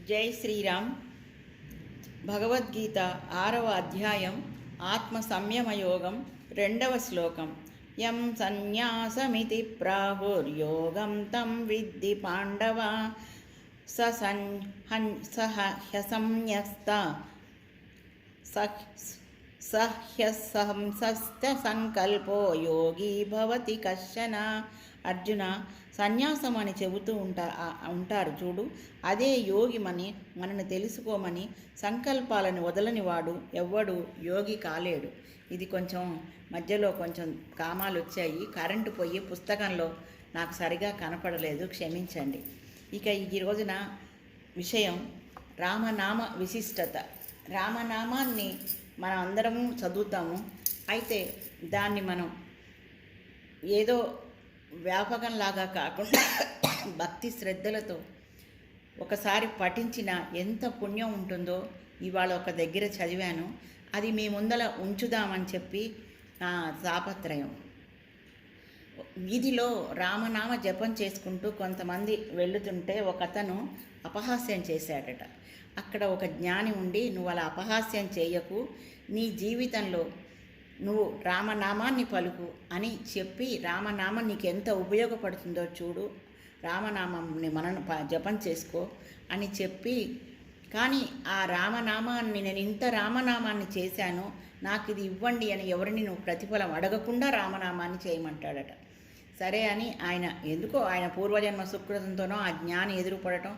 జై శ్రీరామ్. భగవద్గీత 6వ అధ్యాయం ఆత్మ సంయమయోగం 2వ శ్లోకం. యం సన్యాసమితి ప్రాహుర్యోగం తం విద్ధి పాండవ హ్యసంన్యస్త సహ్యసంసస్త సంకల్పో యోగి భవతి కశ్చన. అర్జున, సన్యాసం అని చెబుతూ ఉంటారు చూడు, అదే యోగిమని మనను తెలుసుకోమని సంకల్పాలను వదలనివాడు ఎవ్వడు యోగి కాలేడు. ఇది కొంచెం మధ్యలో కొంచెం కామాలు వచ్చాయి, కరెంటు పోయి పుస్తకంలో నాకు సరిగా కనపడలేదు, క్షమించండి. ఇక ఈ రోజున విషయం రామనామ విశిష్టత. రామనామాన్ని మనం అందరము చదువుతాము, అయితే దాన్ని మనం ఏదో వ్యాపకంలాగా కాకుండా భక్తి శ్రద్ధలతో ఒకసారి పఠించిన ఎంత పుణ్యం ఉంటుందో ఇవాళ ఒక దగ్గర చదివాను. అది మీ ముందల ఉంచుదామని చెప్పి నా తాపత్రయం. వీధిలో రామనామ జపం చేసుకుంటూ కొంతమంది వెళుతుంటే ఒకతను అపహాస్యం చేశాడట. అక్కడ ఒక జ్ఞాని ఉండి, నువ్వు అలా అపహాస్యం చేయకు, నీ జీవితంలో నువ్వు రామనామాన్ని పలుకు అని చెప్పి, రామనామం నీకు ఎంత ఉపయోగపడుతుందో చూడు, రామనామాన్ని మనం జపం చేసుకో అని చెప్పి, కానీ ఆ రామనామాన్ని నేను ఇంత రామనామాన్ని చేశాను, నాకు ఇది ఇవ్వండి అని ఎవరిని నువ్వు ప్రతిఫలం అడగకుండా రామనామాన్ని చేయమంటాడట. సరే అని ఆయన ఎందుకో ఆయన పూర్వజన్మ సుకృతంతోనో ఆ జ్ఞాని ఎదురుపడటం,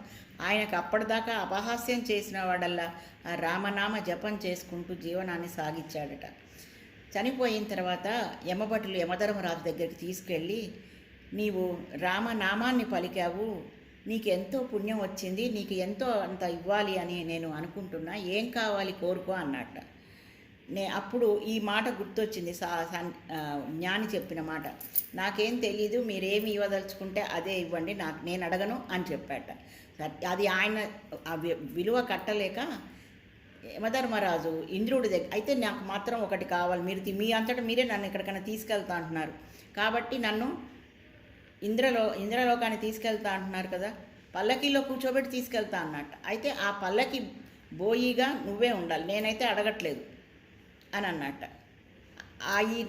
ఆయనకు అప్పటిదాకా అపహాస్యం చేసిన వాడల్లా ఆ రామనామ జపం చేసుకుంటూ జీవనాన్ని సాగించాడట. చనిపోయిన తర్వాత యమభటులు యమధర్మరాజు దగ్గరికి తీసుకెళ్ళి, నీవు రామనామాన్ని పలికావు, నీకు ఎంతో పుణ్యం వచ్చింది, నీకు ఎంతో అంత ఇవ్వాలి అని నేను అనుకుంటున్నా, ఏం కావాలి కోరుకో అన్నట్ట. అప్పుడు ఈ మాట గుర్తొచ్చింది, జ్ఞాని చెప్పిన మాట, నాకేం తెలీదు, మీరేమి ఇవ్వదలుచుకుంటే అదే ఇవ్వండి, నేను అడగను అని చెప్పాట. అది ఆయన విలువ కట్టలేక యమధర్మరాజు ఇంద్రుడి దగ్గర, అయితే నాకు మాత్రం ఒకటి కావాలి, మీరు మీ అంతటా మీరే నన్ను ఎక్కడికైనా తీసుకెళ్తా అంటున్నారు కాబట్టి నన్ను ఇంద్రలోకాన్ని తీసుకెళ్తా అంటున్నారు కదా, పల్లకీలో కూర్చోబెట్టి తీసుకెళ్తా అన్నట్టు. అయితే ఆ పల్లకి బోయిగా నువ్వే ఉండాలి, నేనైతే అడగట్లేదు అని అన్నట్ట.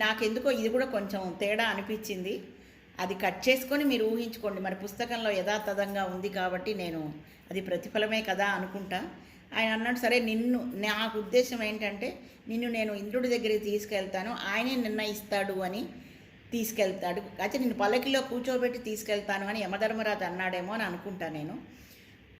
నాకెందుకో ఇది కూడా కొంచెం తేడా అనిపించింది. అది కట్ చేసుకొని మీరు ఊహించుకోండి, మరి పుస్తకంలో యథాతథంగా ఉంది కాబట్టి నేను అది ప్రతిఫలమే కదా అనుకుంటా. ఆయన అన్నాడు, సరే నాకు ఉద్దేశం ఏంటంటే నిన్ను నేను ఇంద్రుడి దగ్గరికి తీసుకెళ్తాను, ఆయనే నిర్ణయిస్తాడు అని తీసుకెళ్తాడు, అయితే నిన్ను పల్లకిలో కూర్చోబెట్టి తీసుకెళ్తాను అని యమధర్మరాజు అన్నాడేమో అని అనుకుంటా నేను.